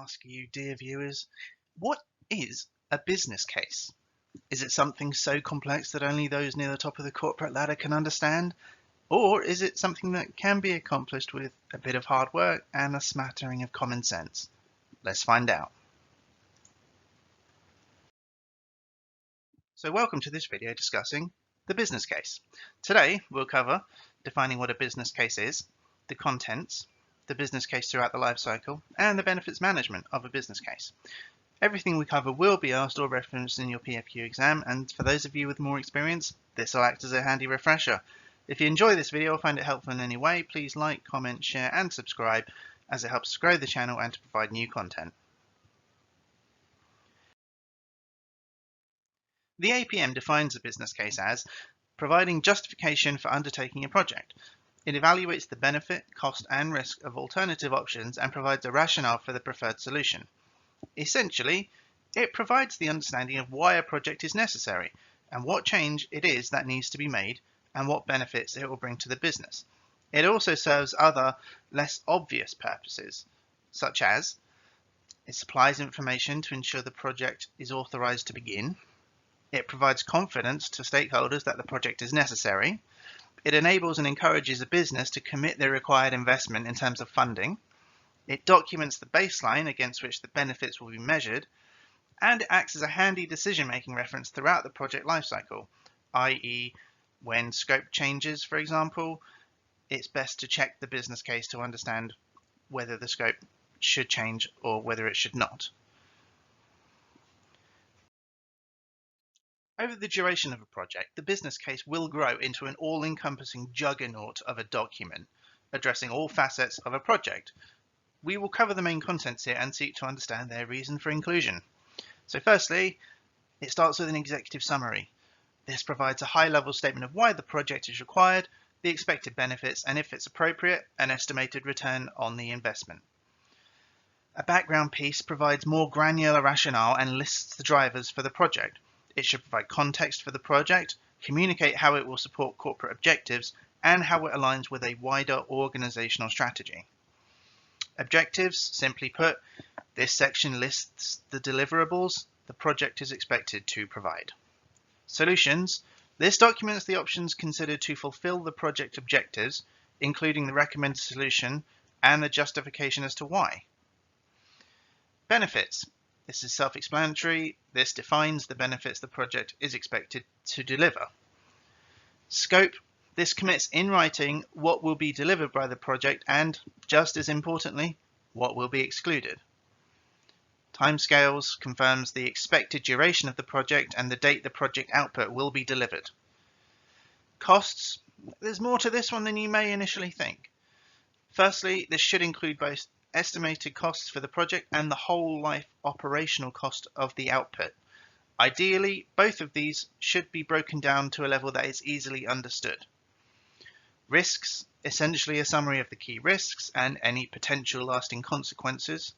ask you, dear viewers, what is a business case? Is it something so complex that only those near the top of the corporate ladder can understand? Or is it something that can be accomplished with a bit of hard work and a smattering of common sense? Let's find out. So welcome to this video discussing the business case. Today we'll cover defining what a business case is, the contents, the business case throughout the life cycle, and the benefits management of a business case. Everything we cover will be asked or referenced in your PFQ exam, and for those of you with more experience, this will act as a handy refresher. If you enjoy this video or find it helpful in any way, please like, comment, share and subscribe, as it helps grow the channel and to provide new content. The APM defines a business case as providing justification for undertaking a project. It evaluates the benefit, cost and risk of alternative options and provides a rationale for the preferred solution. Essentially, it provides the understanding of why a project is necessary and what change it is that needs to be made and what benefits it will bring to the business. It also serves other, less obvious purposes, such as it supplies information to ensure the project is authorized to begin. It provides confidence to stakeholders that the project is necessary. It enables and encourages a business to commit the required investment in terms of funding. It documents the baseline against which the benefits will be measured, and it acts as a handy decision-making reference throughout the project lifecycle, i.e. when scope changes, for example, it's best to check the business case to understand whether the scope should change or whether it should not. Over the duration of a project, the business case will grow into an all-encompassing juggernaut of a document, addressing all facets of a project. We will cover the main contents here and seek to understand their reason for inclusion. So firstly, it starts with an executive summary. This provides a high-level statement of why the project is required, the expected benefits, and if it's appropriate, an estimated return on the investment. A background piece provides more granular rationale and lists the drivers for the project. It should provide context for the project, communicate how it will support corporate objectives, and how it aligns with a wider organizational strategy. Objectives, simply put, this section lists the deliverables the project is expected to provide. Solutions, this documents the options considered to fulfill the project objectives, including the recommended solution and the justification as to why. Benefits, this is self-explanatory. This defines the benefits the project is expected to deliver. Scope, this commits in writing what will be delivered by the project and, just as importantly, what will be excluded. Timescales confirms the expected duration of the project and the date the project output will be delivered. Costs, there's more to this one than you may initially think. Firstly, this should include both estimated costs for the project and the whole life operational cost of the output. Ideally, both of these should be broken down to a level that is easily understood. Risks, essentially a summary of the key risks and any potential lasting consequences.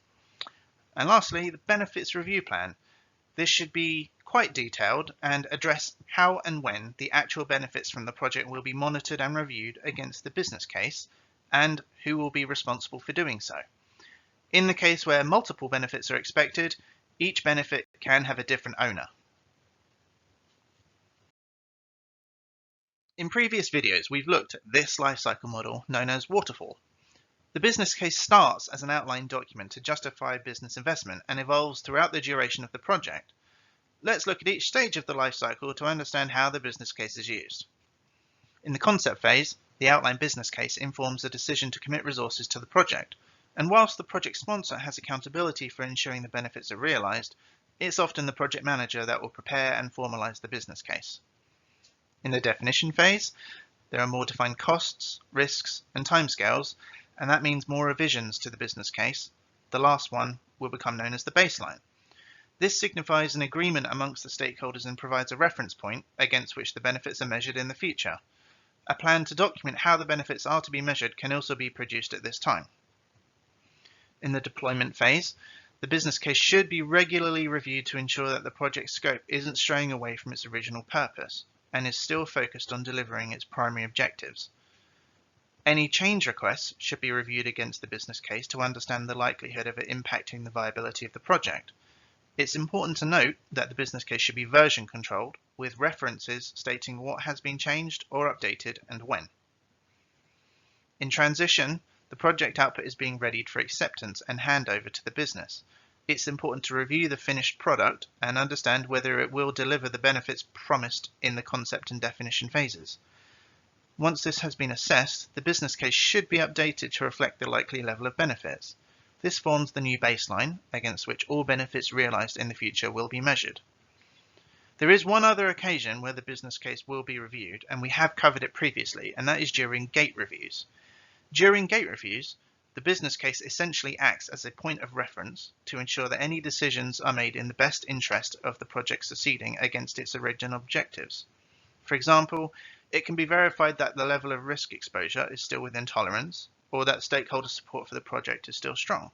And lastly, the benefits review plan. This should be quite detailed and address how and when the actual benefits from the project will be monitored and reviewed against the business case and who will be responsible for doing so. In the case where multiple benefits are expected, each benefit can have a different owner. In previous videos, we've looked at this lifecycle model known as waterfall. The business case starts as an outline document to justify business investment and evolves throughout the duration of the project. Let's look at each stage of the lifecycle to understand how the business case is used. In the concept phase, the outline business case informs the decision to commit resources to the project. And whilst the project sponsor has accountability for ensuring the benefits are realized, it's often the project manager that will prepare and formalize the business case. In the definition phase, there are more defined costs, risks, and timescales, and that means more revisions to the business case. The last one will become known as the baseline. This signifies an agreement amongst the stakeholders and provides a reference point against which the benefits are measured in the future. A plan to document how the benefits are to be measured can also be produced at this time. In the deployment phase, the business case should be regularly reviewed to ensure that the project scope isn't straying away from its original purpose and is still focused on delivering its primary objectives. Any change requests should be reviewed against the business case to understand the likelihood of it impacting the viability of the project. It's important to note that the business case should be version controlled, with references stating what has been changed or updated and when. In transition, the project output is being readied for acceptance and handover to the business. It's important to review the finished product and understand whether it will deliver the benefits promised in the concept and definition phases. Once this has been assessed, the business case should be updated to reflect the likely level of benefits. This forms the new baseline against which all benefits realized in the future will be measured. There is one other occasion where the business case will be reviewed, and we have covered it previously, and that is during gate reviews. During gate reviews, the business case essentially acts as a point of reference to ensure that any decisions are made in the best interest of the project succeeding against its original objectives. For example, it can be verified that the level of risk exposure is still within tolerance, or that stakeholder support for the project is still strong.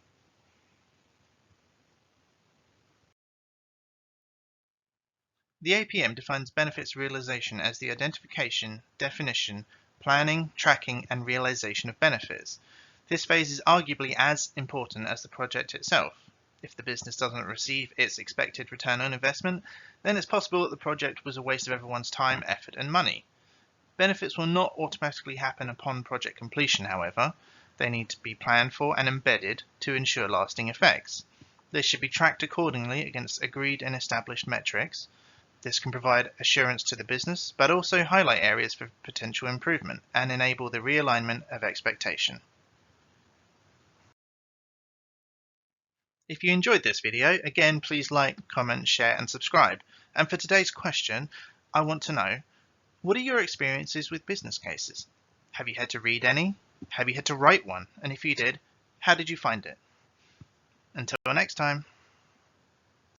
The APM defines benefits realization as the identification, definition, planning, tracking, and realization of benefits. This phase is arguably as important as the project itself. If the business doesn't receive its expected return on investment, then it's possible that the project was a waste of everyone's time, effort, and money. Benefits will not automatically happen upon project completion, however. They need to be planned for and embedded to ensure lasting effects. They should be tracked accordingly against agreed and established metrics. This can provide assurance to the business, but also highlight areas for potential improvement and enable the realignment of expectation. If you enjoyed this video, again, please like, comment, share, and subscribe. And for today's question, I want to know, what are your experiences with business cases? Have you had to read any? Have you had to write one? And if you did, how did you find it? Until next time.